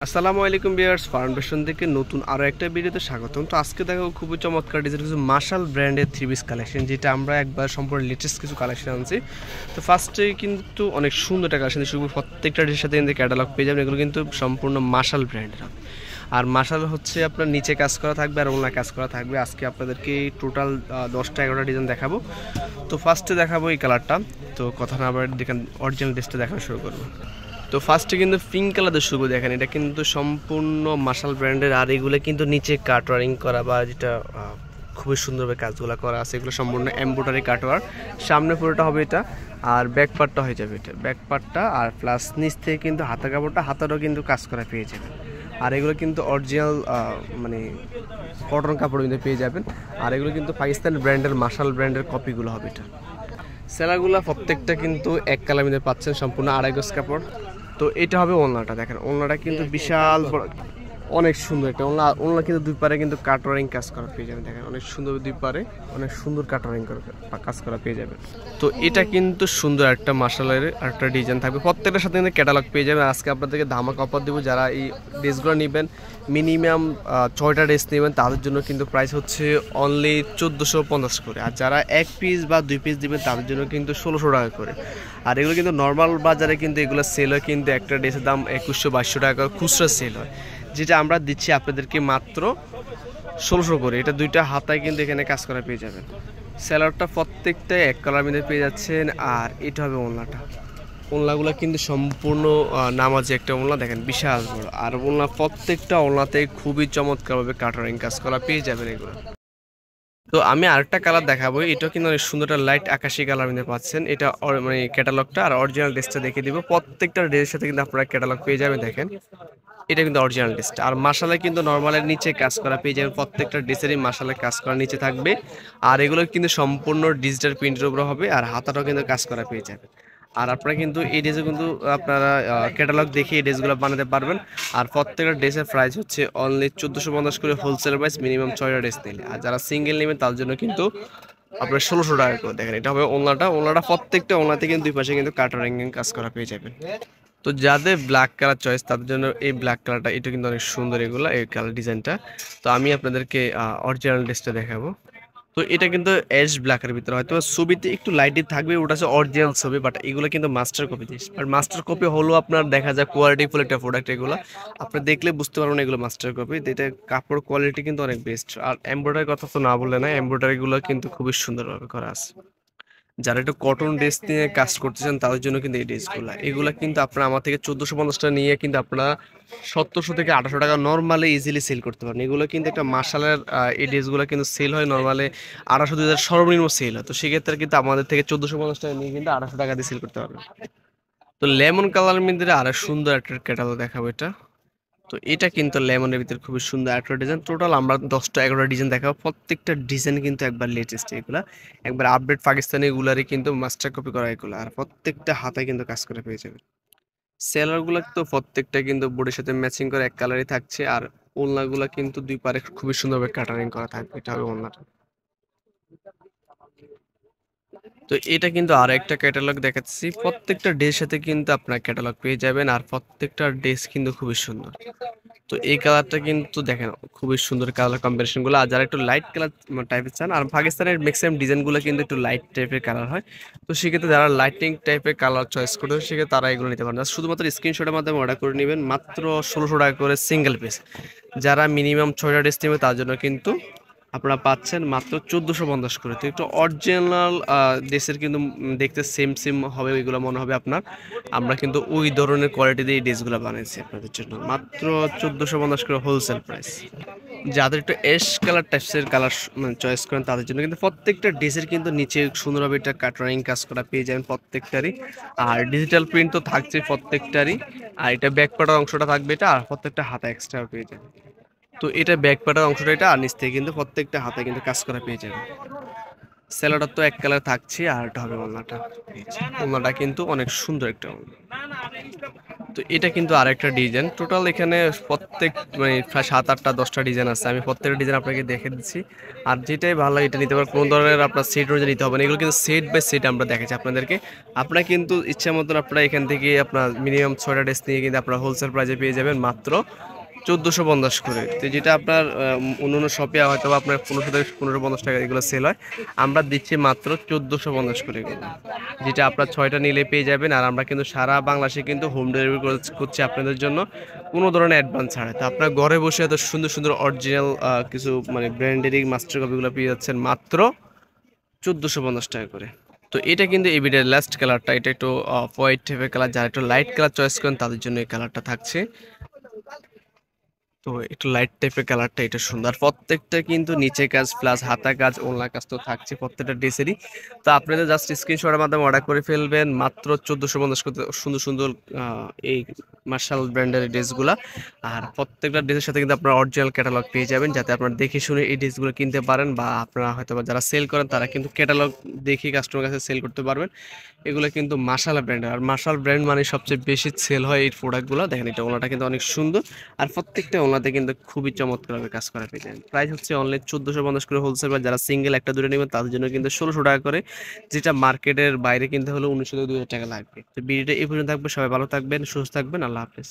আসসালামু আলাইকুম viewers, foundation থেকে নতুন আরও একটা ভিডিওতে স্বাগতম। তো আজকে দেখো খুবই চমৎকার ডিজাইন কিছু মার্শাল ব্র্যান্ডের থ্রি পিস কালেকশন, যেটা আমরা একবার সম্পূর্ণ লেটেস্ট কিছু কালেকশন আনছি। তো ফার্স্টেই কিন্তু অনেক সুন্দর একটা কালেকশন, শুধু প্রত্যেকটা ডিশের সাথে কিন্তু ক্যাটালগ পেয়ে যাবেন। এগুলো কিন্তু সম্পূর্ণ মার্শাল ব্র্যান্ডের, আর মার্শাল হচ্ছে আপনার নিচে কাজ করা থাকবে আর ওনার কাজ করা থাকবে। আজকে আপনাদেরকে টোটাল 10টা-11টা ডিজাইন দেখাবো। তো ফার্স্টে দেখাবো এই কালারটা। তো কথা না আবার দেখেন, অরিজিনাল ড্রেসটা দেখানো শুরু করবো। তো ফার্স্টে কিন্তু পিঙ্ক কালার দিয়ে শুরু দেখেন, এটা কিন্তু সম্পূর্ণ মার্শাল ব্র্যান্ডের, আর এগুলো কিন্তু নিচে কাটওয়ারিং করা বা যেটা খুবই সুন্দরভাবে কাজগুলো করা আছে, এগুলো সম্পূর্ণ এমব্রয়ডারি কাটওয়ার। সামনে পুরোটা হবে এটা, আর ব্যাক পার্টটা হয়ে যাবে এটা, ব্যাক পার্টটা আর প্লাস নিচ থেকে কিন্তু হাতা কাপড়টা হাতারও কিন্তু কাজ করা পেয়ে যাবেন। আর এগুলো কিন্তু অরিজিনাল মানে কটন কাপড় কিন্তু পেয়ে যাবেন। আর এগুলো কিন্তু পাকিস্তান ব্র্যান্ডের মার্শাল ব্র্যান্ডের কপিগুলো হবে এটা। সেলাগুলো প্রত্যেকটা কিন্তু এক কালার মধ্যে পাচ্ছেন, সম্পূর্ণ আড়াই গজ কাপড়। তো এটা হবে ওলনাটা, দেখেন ওলনাটা কিন্তু বিশাল বড়, অনেক সুন্দর একটা ওলনা। ওলনা কিন্তু দুই পারে কিন্তু কাটওয়ারিং কাজ করা পেয়ে যাবেন, দেখেন অনেক সুন্দর দুই পারে অনেক সুন্দর কাটওয়ারিং কাজ করা পেয়ে যাবেন। তো এটা কিন্তু সুন্দর একটা মার্শালের একটা ডিজাইন থাকবে, প্রত্যেকটার সাথে কিন্তু ক্যাটালগ পেয়ে যাবেন। আজকে আপনাদেরকে ধামাকা অফার দেবো, যারা এই ড্রেসগুলো নেবেন মিনিমাম 6টা ড্রেস নেবেন তাদের জন্য কিন্তু প্রাইস হচ্ছে অনলি 1450 করে, আর যারা এক পিস বা 2 পিস দিবেন তাদের জন্য কিন্তু 1600 টাকা করে। আর এগুলো কিন্তু নর্মাল বাজারে কিন্তু এগুলো সেল হয়, কিন্তু একটা ড্রেসের দাম 2100-2200 টাকা খুচরা সেল হয়, যেটা আমরা দিচ্ছি আপনাদেরকে মাত্র 1600 করে। এটা দুইটা হাতায় কিন্তু এখানে কাজ করা পেয়ে যাবেন। স্যালাডটা প্রত্যেকটাই এক কালার মধ্যে পেয়ে যাচ্ছেন, আর এটা হবে ওলনাটা। ওলনাগুলো কিন্তু সম্পূর্ণ নামাজি একটা ওলনা, দেখেন বিশাল বড়। আর ওলনা প্রত্যেকটা ওলনাতে খুবই চমৎকারভাবে কাটারিং কাজ করা পেয়ে যাবেন এগুলো। তো আমি আরেকটা কালার দেখাবো, এটা কিন্তু অনেক সুন্দর একটা লাইট আকাশি কালার মধ্যে পাচ্ছেন। এটা মানে ক্যাটালগটা আর অরিজিনাল ড্রেসটা দেখিয়ে দিব। প্রত্যেকটা ড্রেসের সাথে কিন্তু আপনারা ক্যাটালগ পেয়ে যাবেন, দেখেন এটা কিন্তু অরিজিনাল ড্রেসটা। আর মাশালে কিন্তু নর্মালের নিচে কাজ করা পেয়ে যাবেন, প্রত্যেকটা ড্রেসেরই মাশালে কাজ করা নিচে থাকবে। আর এগুলো কিন্তু সম্পূর্ণ ডিজিটাল প্রিন্টের উপরে হবে, আর হাতাটাও কিন্তু কাজ করা পেয়ে যাবে। আর আপনারা কিন্তু এই ড্রেসে কিন্তু আপনারা ক্যাটালগ দেখে এই ড্রেসগুলো বানাতে পারবেন। আর প্রত্যেকটা ড্রেসের প্রাইস হচ্ছে অনলি 1450 করে হোলসেল প্রাইস, মিনিমাম 6টা ড্রেস নিলে। আর যারা সিঙ্গেল নেবেন তার জন্য কিন্তু আপনার 1600 টাকা করে। দেখেন এটা হবে ওলনাটা। ওলনাটা প্রত্যেকটা ওলনাতে কিন্তু দুই পাশে কিন্তু কাটারিং কাজ করা পেয়ে যাবেন। তো যাদের ব্ল্যাক কালার চয়েস তাদের জন্য এই ব্ল্যাক কালারটা, এটা কিন্তু অনেক সুন্দর এগুলো এই কালার ডিজাইনটা। তো আমি আপনাদেরকে অরিজিনাল ড্রেসটা দেখাবো। তো এটা কিন্তু অ্যাশ ব্ল্যাকের ভিতরে, হয়তো ছবিতে একটু লাইটই থাকবে, ওটা হচ্ছে অরিজিনাল ছবি, বাট এগুলো কিন্তু মাস্টার কপি জিনিস। আর মাস্টার কপি হলো আপনার দেখা যায় কোয়ালিটিফুল একটা প্রোডাক্ট, এগুলো আপনি দেখলে বুঝতে পারবেন এগুলো মাস্টার কপি। এটা কাপড় কোয়ালিটি কিন্তু অনেক বেস্ট। আর এমব্রয়ডারির কথা তো না বললে না, এমব্রয়ডারিগুলো কিন্তু খুবই সুন্দরভাবে করা আছে। যারা একটু কটন ড্রেস নিয়ে কাজ করতেছেন তাদের জন্য কিন্তু এই ড্রেসগুলো, এগুলো কিন্তু আপনারা আমার থেকে 1450 টাকা নিয়ে কিন্তু আপনারা 1700 থেকে 1800 টাকা নর্মালি ইজিলি সেল করতে পারেন। এগুলো কিন্তু একটা মার্শালের এই ড্রেসগুলো কিন্তু সেল হয় নর্মালি 1800-2000 সর্বনিম্ন সেল হয়। তো সেক্ষেত্রে কিন্তু আমাদের থেকে 1450 টাকা নিয়ে কিন্তু 1800 টাকা দিয়ে সেল করতে পারবেন। তো লেমন কালারের মধ্যে আরো সুন্দর একটা ক্যাটালগ দেখাবো এটা। তো এটা কিন্তু লেমনের ভিতরে খুবই সুন্দর একটা ডিজাইন। টোটাল আমরা 10টা-11টা ডিজাইন দেখাবো, প্রত্যেকটা ডিজাইন কিন্তু একবার লেটেস্ট, এগুলা একবার আপডেট পাকিস্তানি এগুলারই কিন্তু মাস্টার কপি করা এগুলো। আর প্রত্যেকটা হাতে কিন্তু কাজ করে পেয়ে যাবে। সেলারগুলো তো প্রত্যেকটা কিন্তু বোর্ডের সাথে ম্যাচিং করে এক কালারই থাকছে, আর ওলনাগুলো কিন্তু দুই পারে খুবই সুন্দরভাবে কাটারিং করা থাকবে। এটা হবে ওলনাটা। তো এটা কিন্তু আর একটা ক্যাটালগ দেখাচ্ছি, প্রত্যেকটা ড্রেসের সাথে কিন্তু আপনার ক্যাটালগ পেয়ে যাবেন, আর প্রত্যেকটা ড্রেস কিন্তু খুবই সুন্দর। তো এই কালারটা কিন্তু দেখেন খুবই সুন্দর কালার কম্বিনেশন গুলো। আর যারা একটু লাইট কালার টাইপের চান, আর পাকিস্তানের ম্যাক্সিমাম ডিজাইন গুলো কিন্তু একটু লাইট টাইপের কালার হয়, তো সেক্ষেত্রে যারা লাইটিং টাইপের কালার চয়েস করবে সেক্ষেত্রে তারা এগুলো নিতে পারেন। শুধুমাত্র স্ক্রিনশটের মাধ্যমে অর্ডার করে নেবেন, মাত্র 1600 টাকা করে সিঙ্গেল পিস। যারা মিনিমাম 6টা ড্রেস নেবে তার জন্য কিন্তু আপনারা পাচ্ছেন মাত্র 1450 করে। তো একটু অরিজিনাল ড্রেসের কিন্তু দেখতে সেম সেম হবে, ওইগুলো মনে হবে আপনার। আমরা কিন্তু ওই ধরনের কোয়ালিটি দিয়ে এই ড্রেসগুলো বানিয়েছি আপনাদের জন্য, মাত্র 1450 করে হোলসেল প্রাইস। যাদের একটু অ্যাশ কালার টাইপসের কালার মানে চয়েস করেন তাদের জন্য কিন্তু প্রত্যেকটা ড্রেসের কিন্তু নিচে সুন্দরভাবে এটা কাটারিং কাজ করা পেয়ে যাবেন প্রত্যেকটারই। আর ডিজিটাল প্রিন্ট তো থাকছে প্রত্যেকটারই। আর এটা ব্যাক পার্টের অংশটা থাকবে এটা, আর প্রত্যেকটা হাতা এক্সট্রা পেয়ে যাবেন। তো এটা ব্যাক পার্টের অংশটা এটা, আর নিচ থেকে কিন্তু প্রত্যেকটা হাতে কিন্তু কাজ করা পেয়ে যাবেন। সেলোটা তো এক কালার থাকছে, আর এটা হবে ওড়নাটা। এই যে, ওড়নাটা কিন্তু অনেক সুন্দর একটা ওড়না। তো এটা কিন্তু আরেকটা ডিজাইন। টোটাল এখানে প্রত্যেক মানে প্রায় ৭, ৮টা, ১০টা ডিজাইন আছে। আমি প্রত্যেকটা ডিজাইন আপনাকে দেখে দিচ্ছি। আর যেটাই ভালো এটা নিতে পারেন। কোনো ধরনের আপনার সেট অনুযায়ী নিতে হবে না। এগুলো কিন্তু সেট বাই সেট আমরা দেখাচ্ছি আপনাদেরকে। আপনারা কিন্তু ইচ্ছা মতন আপনারা এখান থেকে আপনার মিনিমাম ৬টা ড্রেস নিয়ে কিন্তু আপনারা হোলসেল প্রাইসে পেয়ে যাবেন মাত্র ১৪৫০ করে। তো যেটা আপনার অন্যান্য শপে হয়তো আপনার ১৫০০ থেকে ১৫৫০ টাকা এগুলো সেল হয়, আমরা দিচ্ছি মাত্র ১৪৫০ করে এগুলো। যেটা আপনার ৬টা নিলে পেয়ে যাবেন। আর আমরা কিন্তু সারা বাংলাদেশে কিন্তু হোম ডেলিভারি করছি আপনাদের জন্য কোনো ধরনের অ্যাডভান্স ছাড়া। তো আপনার ঘরে বসে এত সুন্দর সুন্দর অরিজিনাল কিছু মানে ব্র্যান্ডেরই মাস্টার কপিগুলো পেয়ে যাচ্ছেন মাত্র ১৪৫০ টাকা করে। তো এটা কিন্তু এই ভিডিওর লাস্ট কালারটা, এটা একটু হোয়াইট টাইপের কালার। যারা একটু লাইট কালার চয়েস করেন তাদের জন্য এই কালারটা থাকছে। তো একটু লাইট টাইপের কালারটা এটা সুন্দর। প্রত্যেকটা কিন্তু নিচে কাজ প্লাস হাতা কাজ, ওড়না কাজ তো থাকছে প্রত্যেকটা ড্রেসেরই। তো আপনাদের জাস্ট স্ক্রিনশটের মাধ্যমে অর্ডার করে ফেলবেন মাত্র ১৪৫০ করতে সুন্দর সুন্দর এই মার্শাল ব্র্যান্ডের ড্রেসগুলা। আর প্রত্যেকটা ড্রেসের সাথে কিন্তু আপনারা অরিজিনাল ক্যাটালগ পেয়ে যাবেন, যাতে আপনারা দেখে শুনে এই ড্রেসগুলো কিনতে পারেন। বা আপনারা হয়তো বা যারা সেল করেন তারা কিন্তু ক্যাটালগ দেখে কাস্টমার কাছে সেল করতে পারবেন। এগুলো কিন্তু মাশাল ব্র্যান্ডের। আর মাশাল ব্র্যান্ড মানে সবচেয়ে বেশি সেল হয় এই প্রোডাক্টগুলো। দেখেন এটা ওনাটা কিন্তু অনেক সুন্দর। আর প্রত্যেকটা ওনাতে কিন্তু খুবই চমৎকারভাবে কাজ করা পেয়ে যাবেন। প্রাইস হচ্ছে অনলি ১৪৫০ করে হোলসেল। বা যারা সিঙ্গেল একটা দুটো নেবেন তাদের জন্য কিন্তু ১৬০০ টাকা করে, যেটা মার্কেটের বাইরে কিনতে হলে ১৯০০ থেকে ২০০০ টাকা লাগবে। তো ভিডিওটা এই পর্যন্ত থাকবে। সবাই ভালো থাকবেন, সুস্থ থাকবেন। আল্লাহ হাফেজ।